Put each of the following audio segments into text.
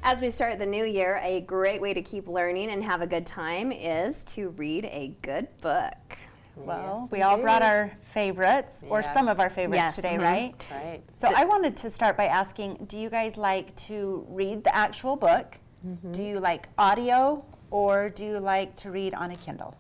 As we start the new year, a great way to keep learning and have a good time is to read a good book. Well, Yes, we all brought our favorites, or Yes. some of our favorites Yes, today, mhm. right? Right. So I wanted to start by asking, do you guys like to read the actual book? Do you like audio, or do you like to read on a Kindle?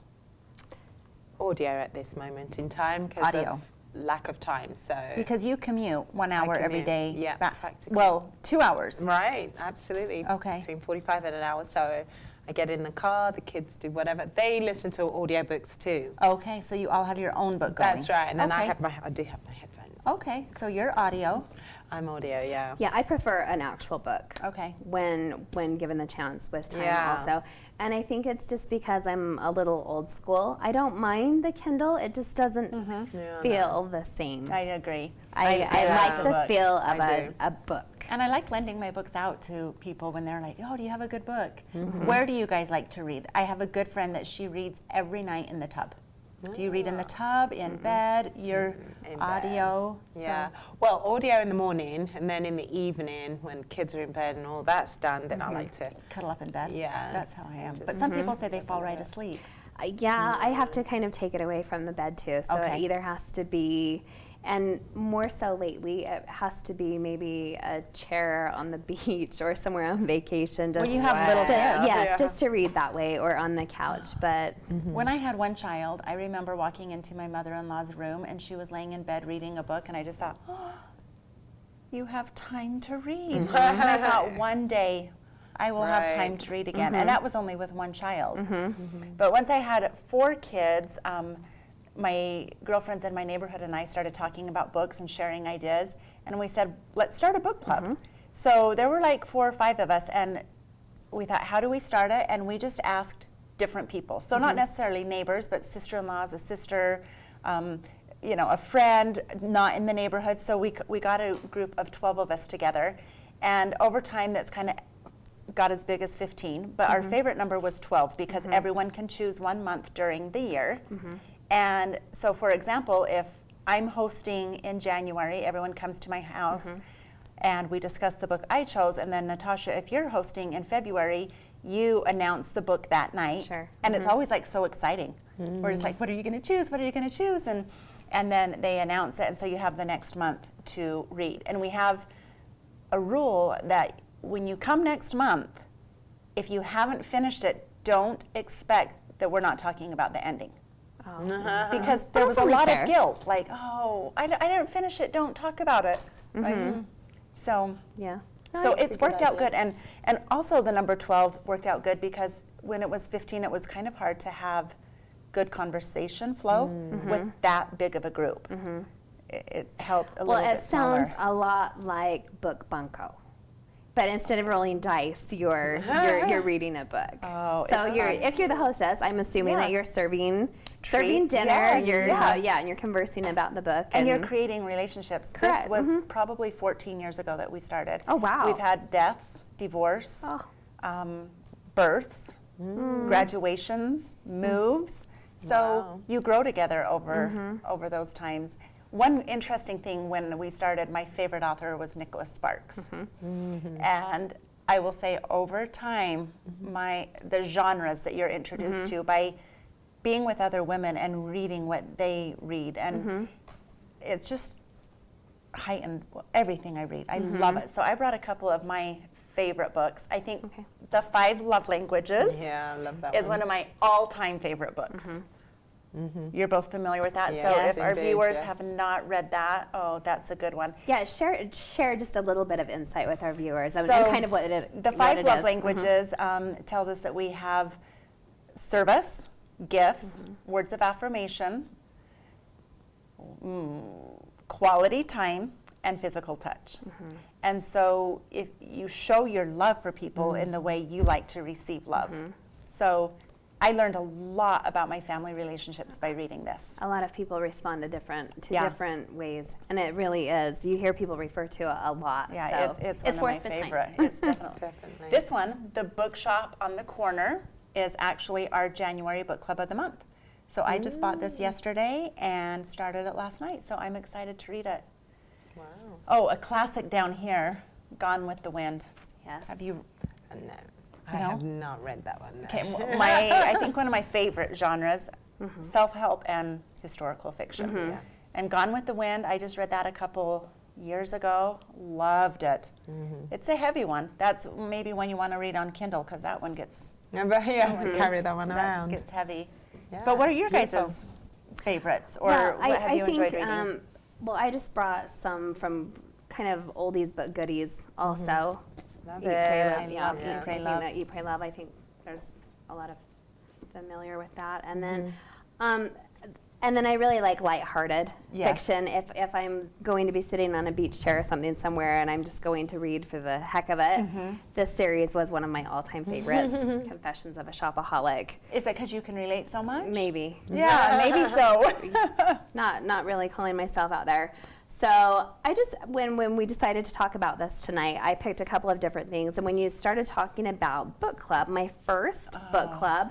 Audio at this moment in time because Audio. of lack of time. So Because you commute 1 hour every commute, day. yeah, back- practically. Well, 2 hours. right, absolutely. Okay. Between 45 and an hour. So I get in the car, the kids do whatever. They listen to audiobooks too. Okay, so you all have your own book going. That's right. And then okay. I do have my headphones. Okay, so you're audio. I'm audio, yeah. Yeah, I prefer an actual book. Okay. When given the chance with time Yeah. also. And I think it's just because I'm a little old school. I don't mind the Kindle, it just doesn't Yeah, feel the same. I agree. I love like the book. feel of I do. a book. And I like lending my books out to people when they're like, oh, do you have a good book? Where do you guys like to read? I have a good friend that she reads every night in the tub. Do you read in the tub, in bed, your In bed. audio? Yeah. Well, audio in the morning, and then in the evening when kids are in bed and all that's done, then I like to. Cuddle up in bed? Yeah. That's how I am. But Just- some people say they fall right asleep. Yeah, I have to kind of take it away from the bed too. So Okay. it either has to be, and more so lately, it has to be maybe a chair on the beach or somewhere on vacation. Just, Well, you have little just, kids. yes, Yeah. just to read that way or on the couch. But When I had one child, I remember walking into my mother-in-law's room and she was laying in bed reading a book, and I just thought, oh, you have time to read. And I thought, one day I will have time Right. to read again. And that was only with one child. But once I had 4 kids, my girlfriends in my neighborhood and I started talking about books and sharing ideas. And we said, let's start a book club. So there were like 4 or 5 of us, and we thought, how do we start it? And we just asked different people. So not necessarily neighbors, but sister-in-laws, a sister, you know, a friend not in the neighborhood. So we got a group of 12 of us together. And over time, that's kind of got as big as 15. But our favorite number was 12 because everyone can choose 1 month during the year. And so, for example, if I'm hosting in January, everyone comes to my house and we discuss the book I chose. And then, Natasha, if you're hosting in February, you announce the book that night. Sure. And it's always like so exciting. We're just like, what are you going to choose? What are you going to choose? And then they announce it. And so you have the next month to read. And we have a rule that when you come next month, if you haven't finished it, don't expect that we're not talking about the ending. Because there was a only lot fair. of guilt, like, oh, I didn't finish it, don't talk about it. Like, So, yeah. so that's it's a good worked out idea. good. And also the number 12 worked out good because when it was 15, it was kind of hard to have good conversation flow with that big of a group. It helped a Well, little it bit smaller. sounds a lot like Book Bunko. But instead of rolling dice, you're reading a book. Oh, so it's you're fun. if you're the hostess, I'm assuming Yeah. that you're serving Treats, dinner. yes, You're yeah. and you're conversing about the book. And you're creating relationships. Correct, This was probably 14 years ago that we started. Oh, wow. We've had deaths, divorce, Oh. births, graduations, moves. So Wow. you grow together over those times. One interesting thing when we started, my favorite author was Nicholas Sparks. And I will say over time, the genres that you're introduced to by being with other women and reading what they read, and it's just heightened everything I read. I love it. So I brought a couple of my favorite books. I think Okay. The 5 Love Languages Yeah, I love that is one of my all-time favorite books. You're both familiar with that? So Yes, if our indeed, viewers yes. have not read that, oh, that's a good one. Yeah, share just a little bit of insight with our viewers and So kind of what it The what 5 it Love is. Languages tells us that we have service, gifts, words of affirmation, quality time, and physical touch. And so if you show your love for people in the way you like to receive love. So I learned a lot about my family relationships by reading this. A lot of people respond to different Yeah. different ways, and it really is. You hear people refer to it a lot. Yeah, so it's one of worth my the time. favorite. It's definitely. Definitely. This one, the bookshop on the corner, is actually our January book club of the month. So I just bought this yesterday and started it last night. So I'm excited to read it. Wow. Oh, a classic down here, Gone with the Wind. Yes. Have you No, I have not read that one. No. Okay, I think one of my favorite genres, self-help and historical fiction. Yeah. And Gone with the Wind, I just read that a couple years ago. Loved it. It's a heavy one. That's maybe one you want to read on Kindle because that one gets To carry that one around. gets heavy. Yeah, But what are your beautiful. guys' favorites, or Well, what have you enjoyed reading? Well, I just brought some from kind of oldies but goodies also. Love Eat, Pray, it. Love. I Yeah, love Eat, I Pray, think Love. that Eat, Pray, Love. I think there's a lot of familiar with that. And then, and then I really like lighthearted Yes. fiction. If I'm going to be sitting on a beach chair or something somewhere and I'm just going to read for the heck of it, this series was one of my all-time favorites. Confessions of a Shopaholic. Is it because you can relate so much? Maybe. Yeah, maybe so. Not really calling myself out there. So I just, when we decided to talk about this tonight, I picked a couple of different things. And when you started talking about book club, my first book club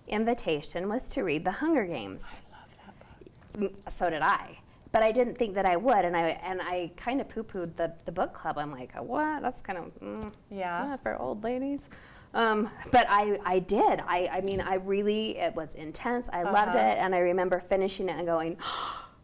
invitation was to read The Hunger Games. I love that book. So did I. But I didn't think that I would, and I kind of poo-pooed the book club. I'm like, what? That's kind of Yeah. for old ladies. But I did. I mean, I really, it was intense. I loved it, and I remember finishing it and going,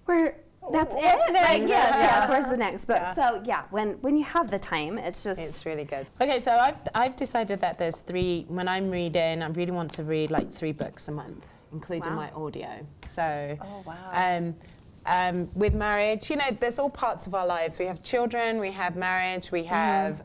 that's What's it? next? Like, yes, Yeah. where's the next book? Yeah. So yeah, when you have the time, it's just It's really good. Okay, so I've decided that there's 3, when I'm reading, I really want to read like 3 books a month, including Wow. my audio. So, Oh, wow. with marriage, you know, there's all parts of our lives. We have children, we have marriage, we have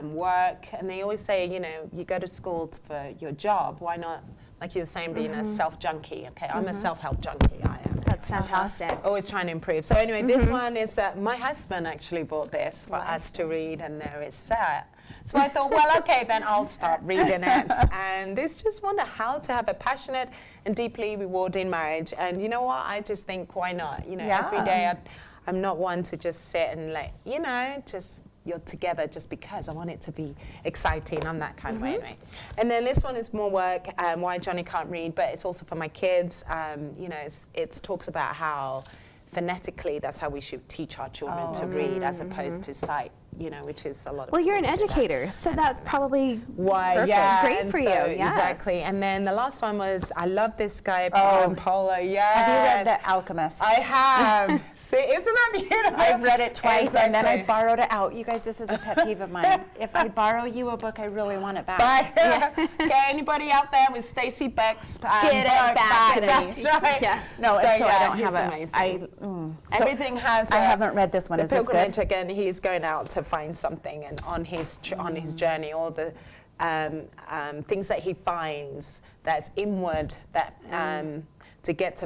work, and they always say, you know, you go to school for your job. Why not, like you were saying, being a self-junkie? Okay, I'm a self-help junkie, I am. that's fantastic. Always trying to improve. So anyway, this one is, my husband actually bought this for us to read, and there is Sat. So I thought, well, okay, then I'll start reading it. And it's just wonder how to have a passionate and deeply rewarding marriage. And you know what? I just think, why not? You know, every day I'm not one to just sit and like, you know, just you're together just because I want it to be exciting. I'm that kind of way anyway. And then this one is more work, why Johnny can't read, but it's also for my kids. You know, it talks about how phonetically that's how we should teach our children to read as opposed to sight, you know, which is a lot of Well, you're an schools do that. educator, so that's probably Why, perfect. yeah, Great and for so- you. Yes. Exactly. And then the last one was, I love this guy, Paulo. Yes. Have you read The Alchemist? I have. See, isn't that beautiful? I've read it twice, and then I Exactly. borrowed it out. You guys, this is a pet peeve of mine. If I borrow you a book, I really want it back. Bye. Okay, anybody out there with Stacey Beck's Get it book, back to me. That's right. Yes. No, So, so yeah, I don't he's have it. amazing. Everything has. I haven't read this one. The Is this pilgrimage good? again. He's going out to find something, and on his journey, all the things that he finds that's inward, that to get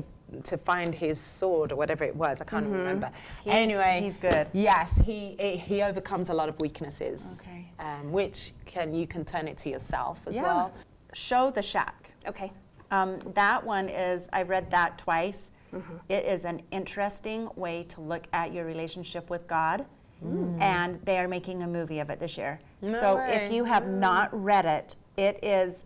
to find his sword or whatever it was. I can't remember. Anyway, he's good. Yes, he overcomes a lot of weaknesses, Okay. which you can turn it to yourself as Yeah. well. Show the Shack. Okay. That one is, I read that twice. It is an interesting way to look at your relationship with God. And they are making a movie of it this year. No so way. if you have not read it, it is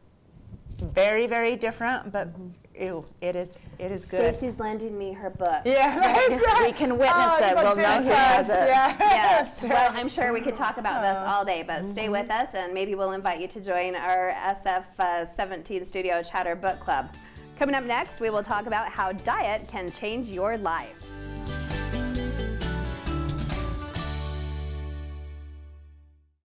very, very different, but ew, it is good. Stacey's lending me her book. Yeah, that's right. We can witness Oh, it. you We'll got know this who has first, it. Yeah. Yes. That's Well, right. I'm sure we could talk about this all day, but stay with us, and maybe we'll invite you to join our SF17 Studio Chatter Book Club. Coming up next, we will talk about how diet can change your life.